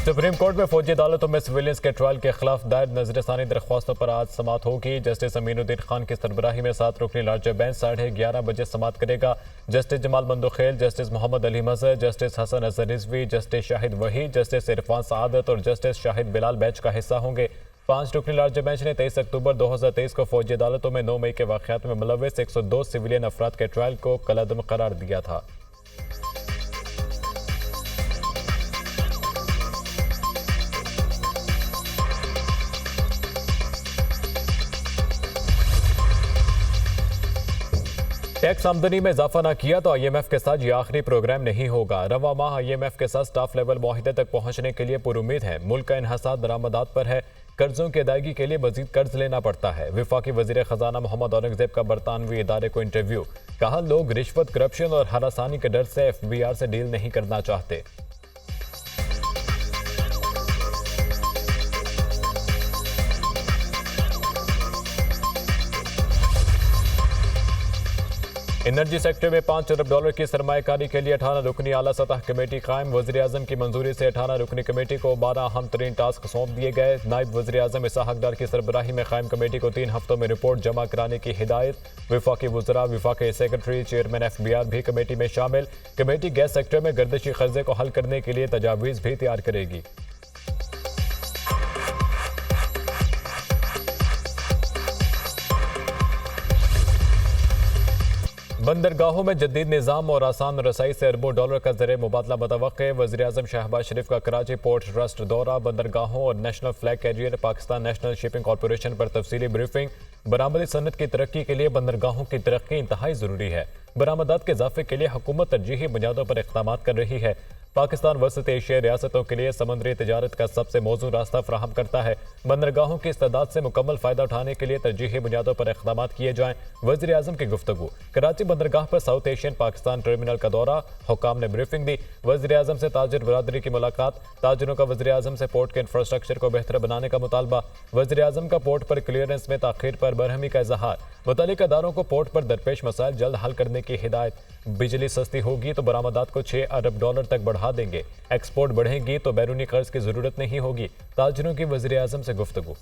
Supreme court में फौजी अदालतों में सिविलियंस के ट्रायल के खिलाफ दायर नजरसानी दरख्वास्तों पर आज समाअत होगी। जस्टिस अमीनुद्दीन खान की सरबराही में 7 रुकनी लार्जर बेंच 11:30 बजे समाअत करेगा। Justice Jamal Bandokhel, justice Mohammad Ali Mazhar, justice Hasan Azhar Rizvi, justice Shahid Waheed, justice Irfan Saadat और जस्टिस शाहिद बिलाल बेंच का हिस्सा होंगे। 5 रुकनी लार्जर बेंच ने 23 अक्टूबर 2023 को फौजी अदालतों में 9 मई के वाक़यात में मुलव्वस 102 सिविलियन अफराद के ट्रायल को कलअदम करार दिया था। टैक्स आमदनी में इजाफा न किया तो IMF के साथ ये आखिरी प्रोग्राम नहीं होगा। रवा माह IMF के साथ स्टाफ लेवल मुआहिदे तक पहुंचने के लिए पुरुमीद है। मुल्क का इन्हसार दरामदात पर है। कर्जों की अदायगी के लिए मजीद कर्ज लेना पड़ता है। विफाकी वजीर खजाना मोहम्मद औरंगजेब का बरतानवी इदारे को इंटरव्यू। कहा, लोग रिश्वत, करप्शन और हरासानी के डर से FBR से डील नहीं करना चाहते। एनर्जी सेक्टर में $5 अरब की सरमायाकारी के लिए 18 रुकनी आला सतह कमेटी कायम। वज़ीर आज़म की मंजूरी से 18 रुकनी कमेटी को 12 अहम तरीन टास्क सौंप दिए गए। नायब वज़ीर आज़म इसहाक डार की सरबराही में कायम कमेटी को 3 हफ्तों में रिपोर्ट जमा कराने की हिदायत। विफाकी वज़रा, विफाकी सेक्रेटरी, चेयरमैन FBR भी कमेटी में शामिल। कमेटी गैस सेक्टर में गर्दिशी कर्जे को हल करने के लिए तजावीज़ भी तैयार करेगी। बंदरगाहों में जदीद निज़ाम और आसान रसाई से अरबों डॉलर का ज़रिए मुबादला मुतवक्के। वज़ीर आज़म शहबाज शरीफ का कराची पोर्ट ट्रस्ट दौरा। बंदरगाहों और national flag carrier Pakistan national shipping corporation पर तफसीली ब्रीफिंग। बरामदी सनत की तरक्की के लिए बंदरगाहों की तरक्की इंतहाई ज़रूरी है। बरामदात के इजाफे के लिए हुकूमत तरजीही बुनियादों पर इक़दाम कर रही है। पाकिस्तान वसत एशियाई रियासतों के लिए समुद्री तजारत का सबसे मौजूद रास्ता फराहम करता है। बंदरगाहों की इस्तेदाद से मुकम्मल फ़ायदा उठाने के लिए तरजीही बुनियादों पर इक़दाम किए जाएँ। वज़ीर आज़म की गुफ्तगू। कराची बंदरगाह पर साउथ एशियन पाकिस्तान टर्मिनल का दौरा। हुकाम ने ब्रीफिंग दी। वज़ीर आज़म से ताजिर बरादरी की मुलाकात। ताजिरों का वज़ीर आज़म से पोर्ट के इंफ्रास्ट्रक्चर को बेहतर बनाने का मुतालबा। वज़ीर आज़म का पोर्ट पर क्लियरेंस में ताख़ीर पर बरहमी का इज़हार। मुतल्लिक़ अदारों को पोर्ट पर दरपेश मसाइल जल्द हल करने की हिदायत। बिजली सस्ती होगी तो बरामदात को $6 अरब तक बढ़ा देंगे। एक्सपोर्ट बढ़ेगी तो बैरूनी कर्ज की जरूरत नहीं होगी। ताजिरों की वज़ीर आज़म से गुफ्तगू।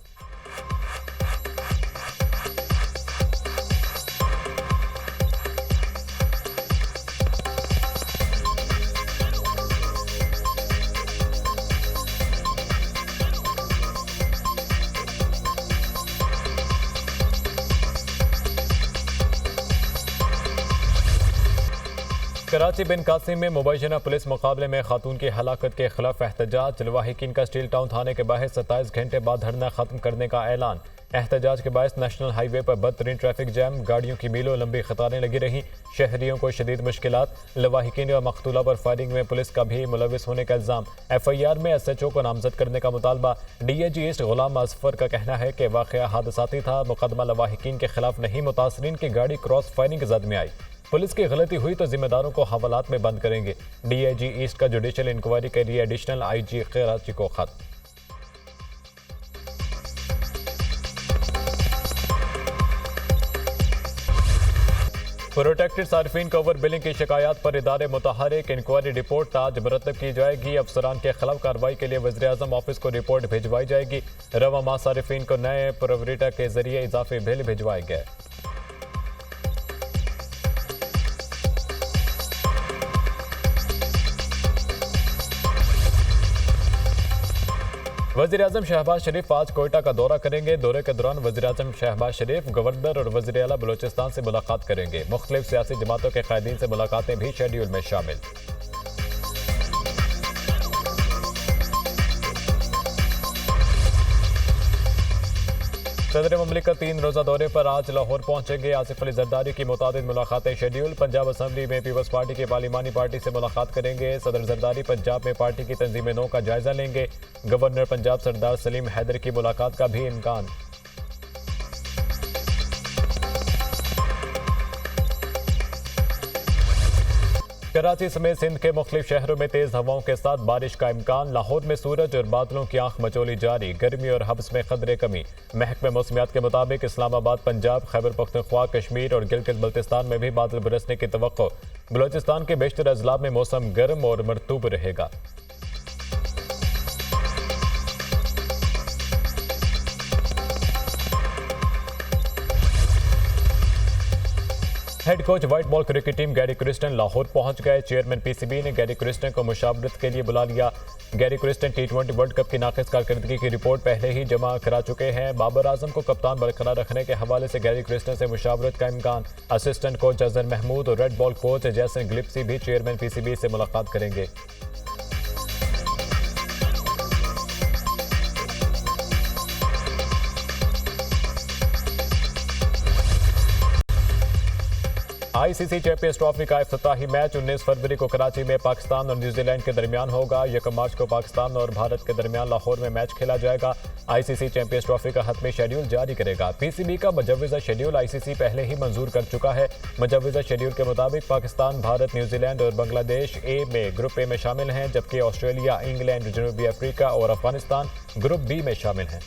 कराची बिन कासिम में मुबैना पुलिस मुकाबले में खातून की हलाकत के खिलाफ एहतजाज। लवाहिकीन का स्टील टाउन थाने के बाहर 27 घंटे बाद धरना खत्म करने का ऐलान। एहतजाज के बायस नेशनल हाईवे पर बदतरीन ट्रैफिक जैम, गाड़ियों की मीलों लंबी कतारें लगी रहीं। शहरियों को शदीद मुश्किलात। लवाहिकीन और मकतूला पर फायरिंग में पुलिस का भी मुलविस होने का इल्जाम। FIR में SHO को नामजद करने का मुतालबा। DIG ईस्ट गुलाम असफर का कहना है कि वाक़या हादसाती था। मुकदमा लवाहिकीन के खिलाफ नहीं, मुतासरीन की गाड़ी क्रॉस फायरिंग की जद में आई। पुलिस की गलती हुई तो जिम्मेदारों को हवालात में बंद करेंगे। DIG ईस्ट का जुडिशल इंक्वायरी के लिए एडिशनल IG कराची को खत। प्रोटेक्टेड सार्फिन को ओवर बिलिंग की शिकायत पर इदारे मुतहरिक। इंक्वायरी रिपोर्ट ताज मुरतब की जाएगी। अफसरान के खिलाफ कार्रवाई के लिए वज़ीर आज़म ऑफिस को रिपोर्ट भिजवाई जाएगी। रवा माह सार्फिन को नए प्रोविटा के जरिए इजाफी बिल भिजवाए गए। वज़ीर आज़म शहबाज शरीफ आज कोयटा का दौरा करेंगे। दौरे के दौरान वज़ीर आज़म शहबाज शरीफ गवर्नर और वज़ीर आला बलूचिस्तान से मुलाकात करेंगे। मुख्तलिफ सियासी जमातों के कायदीन से मुलाकातें भी शेड्यूल में शामिल। सदर ममलिकत 3 रोज़ा दौरे पर आज लाहौर पहुंचेंगे। आसिफ अली जरदारी की मुतादिद मुलाकातें शेड्यूल। पंजाब असम्बली में पीपल्स पार्टी की पार्लिमानी पार्टी से मुलाकात करेंगे। सदर जरदारी पंजाब में पार्टी की तंजीम 9 का जायजा लेंगे। गवर्नर पंजाब सरदार सलीम हैदर की मुलाकात का भी इम्कान। कराची समेत सिंध के मुख्तलिफ शहरों में तेज हवाओं के साथ बारिश का इम्कान। लाहौर में सूरज और बादलों की आंख मचोली जारी। गर्मी और हब्स में खतरे कमी। महकमे मौसमियात के मुताबिक इस्लामाबाद, पंजाब, खैबर पख्तूनख्वा, कश्मीर और गिलगित बल्तिस्तान में भी बादल बरसने की तवक्को। बलूचिस्तान के बेशतर अजला में मौसम गर्म और मरतूब रहेगा। Head coach white ball cricket team Gary Kristen Lahore पहुंच गए। चेयरमैन पीसीबी ने गैरी क्रिस्टन को मुशावरत के लिए बुला लिया। गैरी क्रिस्टन टी20 वर्ल्ड कप की नाक़िस कारकर्दगी की रिपोर्ट पहले ही जमा करा चुके हैं। बाबर आजम को कप्तान बरकरार रखने के हवाले से गैरी क्रिस्टन से मुशावरत का इम्कान। असिस्टेंट कोच अजहर महमूद और रेड बॉल कोच जैसन ग्लिप्सी भी चेयरमैन पीसीबी से मुलाकात करेंगे। आईसीसी चैंपियंस ट्रॉफी का इफ्तिताही मैच 19 फरवरी को कराची में पाकिस्तान और न्यूजीलैंड के दरमियान होगा। 1 मार्च को पाकिस्तान और भारत के दरमियान लाहौर में मैच खेला जाएगा। आईसीसी चैंपियंस ट्रॉफी का हतमी शेड्यूल जारी करेगा। पीसीबी का मुजव्वज़ा शेड्यूल आईसीसी पहले ही मंजूर कर चुका है। मुजव्वज़ा शेड्यूल के मुताबिक पाकिस्तान, भारत, न्यूजीलैंड और बांग्लादेश ग्रुप ए में शामिल हैं, जबकि ऑस्ट्रेलिया, इंग्लैंड, जनूबी अफ्रीका और अफगानिस्तान ग्रुप बी में शामिल हैं।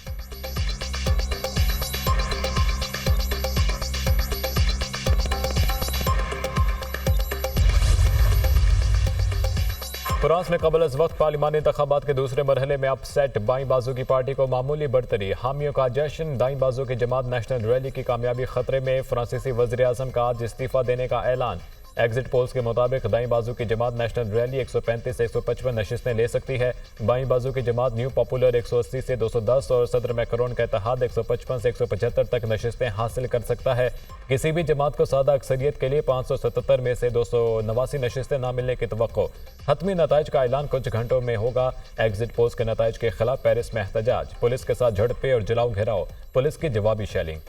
फ्रांस में कबल अज़ वक्त पार्लिमानी इंतखाबात के दूसरे मरहले में अपसेट। बाईं बाजू की पार्टी को मामूली बढ़तरी, हामियों का जश्न। दाईं बाजू की जमात नेशनल रैली की कामयाबी खतरे में। फ्रांसीसी वज़ीर आज़म का आज इस्तीफा देने का ऐलान। एग्जिट पोल्स के मुताबिक दाईं बाजू की जमात नेशनल रैली 135 से 155 नशिस्तें ले सकती है। बाईं बाजू की जमात न्यू पॉपुलर 180 से 210 और सदर मैक्रोन का इत्तेहाद 155 से 175 तक नशिस्तें हासिल कर सकता है। किसी भी जमात को सादा अक्सरियत के लिए 577 में से 289 नशिस्तें ना मिलने की तवक्को। हतमी नताइज का ऐलान कुछ घंटों में होगा। एग्जिट पोल्स के नताइज के खिलाफ पेरिस में एहतजाज, पुलिस के साथ झड़पें और जलाओ घेराव, पुलिस की जवाबी शेलिंग।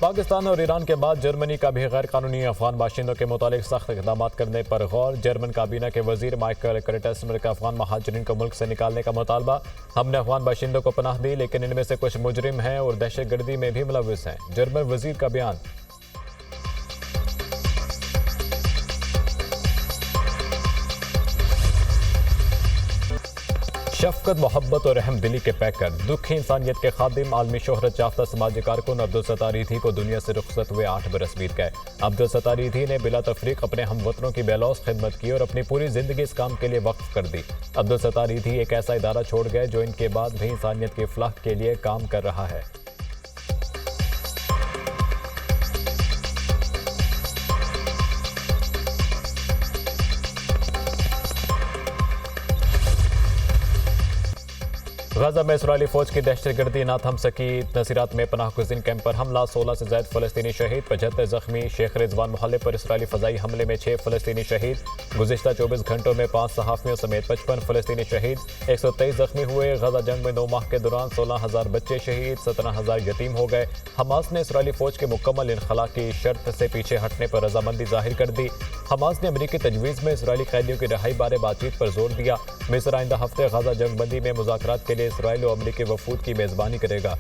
पाकिस्तान और ईरान के बाद जर्मनी का भी गैर कानूनी अफगान बाशिंदों के मुतालिक सख्त इक़दाम करने पर गौर। जर्मन काबीना के वजीर माइकल कर्टेसमर का अफगान महाजरीन को मुल्क से निकालने का मुतालबा। हमने अफगान बाशिंदों को पनाह दी, लेकिन इनमें से कुछ मुजरिम हैं और दहशतगर्दी में भी मुलविस हैं। जर्मन वजीर का बयान। शफकत, मोहब्बत और रहम दिली के पैकर, दुखी इंसानियत के खादिम, आलमी शोहरत याफ्ता समाजी कारकुन अब्दुल सत्तार ईधी को दुनिया से रुखसत हुए 8 बरस बीत गए। अब्दुल सत्तार ईधी ने बिला तफरीक अपने हमवतनों की बेलौस खिदमत की और अपनी पूरी जिंदगी इस काम के लिए वक्फ कर दी। अब्दुल सत्तार ईधी एक ऐसा इदारा छोड़ गए जो इनके बाद भी इंसानियत की फलाह के लिए काम कर रहा है। गाजा में इसराइली फौज की दहशतगर्दी ना थम सकी। नसीरात में पनाह गुज़ीन कैंप पर हमला, 16 से ज़ायद फ़लस्तीनी शहीद, 75 ज़ख्मी। शेख रिजवान मोहल्ले पर इसराइली फ़ज़ाई हमले में 6 फ़लस्तीनी शहीद। गुज़िश्ता 24 घंटों में 5 सहाफ़ियों समेत 55 फ़लस्तीनी शहीद, 123 ज़ख्मी हुए। गाजा जंग में 9 माह के दौरान 16,000 बच्चे शहीद, 17,000 यतीम हो गए। हमास ने इसराइली फ़ौज के मुकम्मल इनखला की शर्त से पीछे हटने पर रजामंदी जाहिर कर दी। हमास ने अमरीकी तजवीज़ में इसराइली कैदियों की रिहाई बारे बातचीत पर जोर दिया। मिस्र आइंदा हफ्ते गाजा जंग बंदी में मुज़ाकरात के लिए इसराइल और अमरीकी वफूद की मेज़बानी करेगा।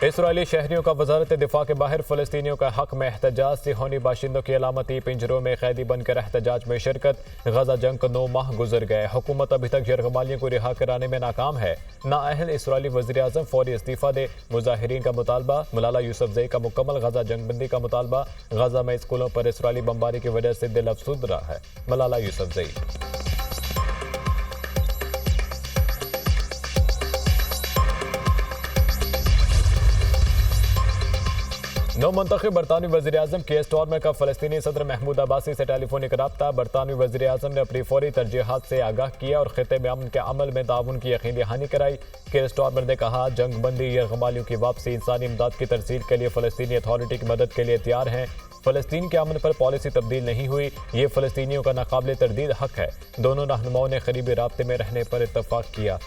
इसराइली शहरियों का वजारत दिफा के बाहर फ़लस्तीनियों का हक में एहतजाज। सिहोनी बाशिंदों की अलामती पिंजरों में कैदी बनकर एहतजाज में शिरकत। गाजा जंग को 9 माह गुजर गए, हुकूमत अभी तक यरगमालियों को रिहा कराने में नाकाम है। नाअहल इसराइली वज़ीर आज़म फौरी इस्तीफ़ा दे, मुजाहिरीन का मुतालबा। मलाला यूसुफज़ई का मुकम्मल गाजा जंगबंदी का मुतालबा। गाजा में स्कूलों पर इसराइली बमबारी की वजह से दिल अफसुर्दा है। मलाला यूसुफज़ई। नौ मुंतखब बरतानवी वज़ीर आज़म के स्टॉर्मर का फ़लस्तीनी सदर महमूद अब्बासी से टेलीफोनिक रब्ता। बरतानवी वज़ीर आज़म ने अपनी फौरी तरजीहात से आगाह किया और खिते में अमन के अमल में ताउन की यकीन दहानी कराई। के स्टॉर्मर ने कहा, जंग बंदी, यरगमालियों की वापसी, इंसानी इमदाद की तरसील के लिए फ़लस्तीनी अथॉरिटी की मदद के लिए तैयार हैं। फ़लस्तीन के अमन पर पॉलिसी तब्दील नहीं हुई, ये फ़लस्तीनियों का नाकाबिल तरदीद हक है। दोनों रहनुमाओं ने करीबी राब्ते में रहने पर इत्तफाक किया।